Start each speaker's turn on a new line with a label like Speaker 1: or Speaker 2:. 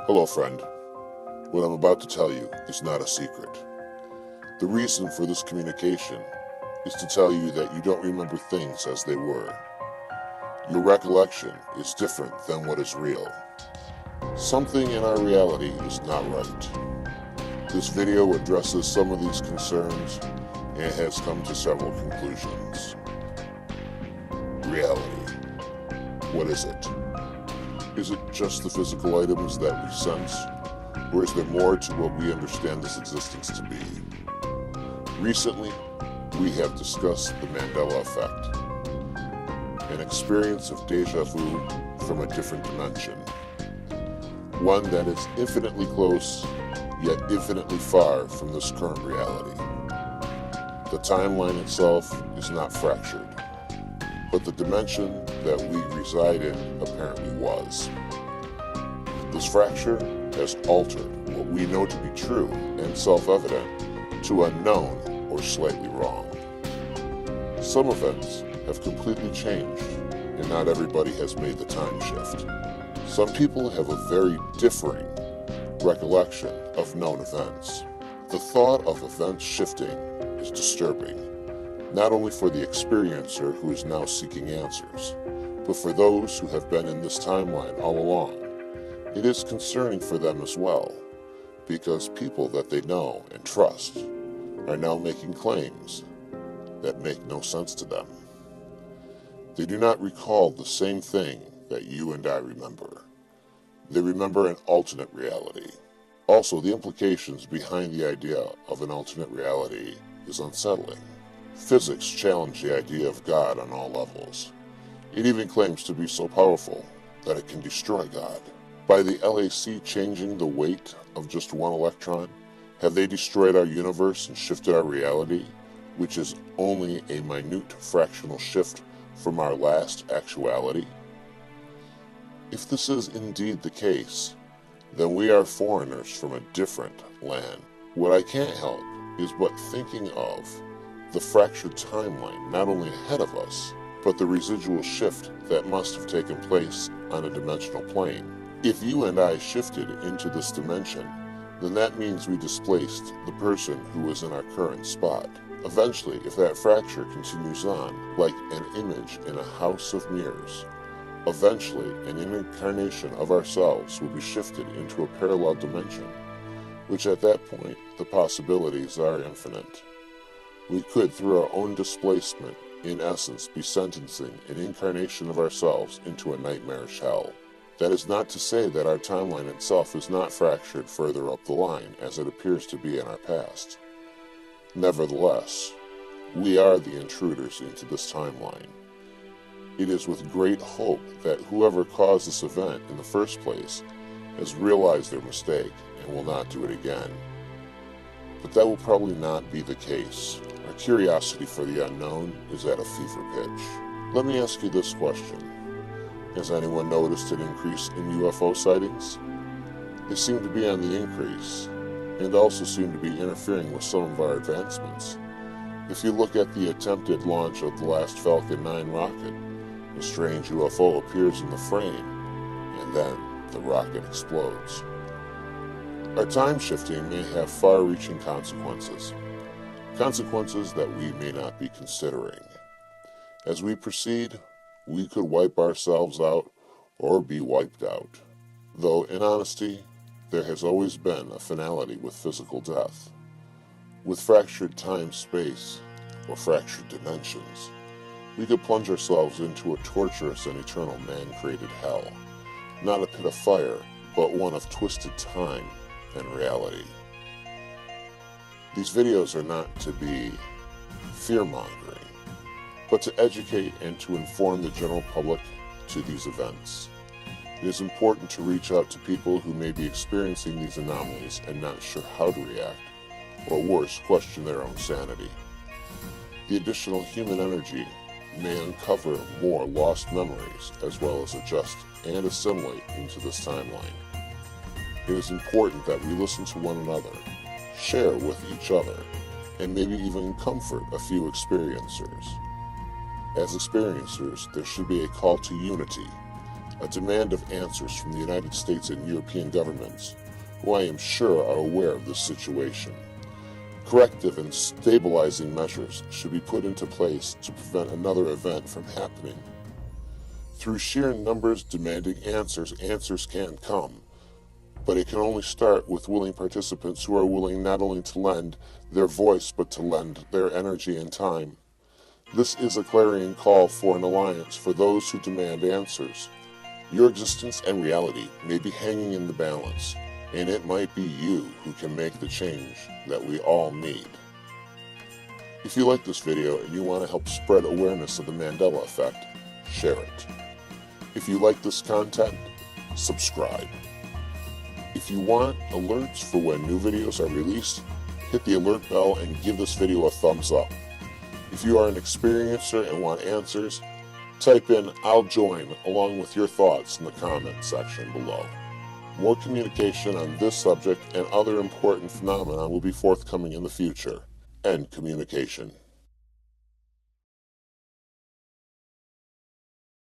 Speaker 1: Hello, friend. What I'm about to tell you is not a secret. The reason for this communication is to tell you that you don't remember things as they were. Your recollection is different than what is real. Something in our reality is not right. This video addresses some of these concerns and has come to several conclusions. Reality. What is it? Is it just the physical items that we sense, or is there more to what we understand this existence to be? Recently, we have discussed the Mandela effect, an experience of deja vu from a different dimension, one that is infinitely close, yet infinitely far from this current reality. The timeline itself is not fractured, but the dimension that we reside in apparently was. This fracture has altered what we know to be true and self-evident to unknown or slightly wrong. Some events have completely changed, and not everybody has made the time shift. Some people have a very differing recollection of known events. The thought of events shifting is disturbing, not only for the experiencer who is now seeking answers, but for those who have been in this timeline all along. It is concerning for them as well, because people that they know and trust are now making claims that make no sense to them. They do not recall the same thing that you and I remember. They remember an alternate reality. Also, the implications behind the idea of an alternate reality is unsettling. Physics challenge the idea of God on all levels. It even claims to be so powerful that it can destroy God. By the LAC changing the weight of just one electron, have they destroyed our universe and shifted our reality, which is only a minute fractional shift from our last actuality? If this is indeed the case, then we are foreigners from a different land. What I can't help is but thinking of the fractured timeline not only ahead of us, but the residual shift that must have taken place on a dimensional plane. If you and I shifted into this dimension, then that means we displaced the person who was in our current spot. Eventually, if that fracture continues on, like an image in a house of mirrors, eventually an incarnation of ourselves will be shifted into a parallel dimension, which at that point, the possibilities are infinite. We could, through our own displacement, in essence, be sentencing an incarnation of ourselves into a nightmarish hell. That is not to say that our timeline itself is not fractured further up the line, as it appears to be in our past. Nevertheless, we are the intruders into this timeline. It is with great hope that whoever caused this event in the first place has realized their mistake and will not do it again. But that will probably not be the case. Our curiosity for the unknown is at a fever pitch. Let me ask you this question. Has anyone noticed an increase in UFO sightings? They seem to be on the increase, and also seem to be interfering with some of our advancements. If you look at the attempted launch of the last Falcon 9 rocket, a strange UFO appears in the frame, and then the rocket explodes. Our time shifting may have far-reaching consequences that we may not be considering. As we proceed, we could wipe ourselves out or be wiped out. Though, in honesty, there has always been a finality with physical death. With fractured time-space, or fractured dimensions, we could plunge ourselves into a torturous and eternal man-created hell. Not a pit of fire, but one of twisted time and reality. These videos are not to be fear-mongering, but to educate and to inform the general public to these events. It is important to reach out to people who may be experiencing these anomalies and not sure how to react, or worse, question their own sanity. The additional human energy may uncover more lost memories, as well as adjust and assimilate into this timeline. It is important that we listen to one another, share with each other, and maybe even comfort a few experiencers. As experiencers, there should be a call to unity, a demand of answers from the United States and European governments, who I am sure are aware of this situation. Corrective and stabilizing measures should be put into place to prevent another event from happening. Through sheer numbers demanding answers can come, but it can only start with willing participants who are willing not only to lend their voice but to lend their energy and time. This is a clarion call for an alliance for those who demand answers. Your existence and reality may be hanging in the balance, and it might be you who can make the change that we all need. If you like this video and you want to help spread awareness of the Mandela effect, share it. If you like this content, subscribe. If you want alerts for when new videos are released, hit the alert bell and give this video a thumbs up. If you are an experiencer and want answers, type in "I'll join" along with your thoughts in the comment section below. More communication on this subject and other important phenomena will be forthcoming in the future. End communication.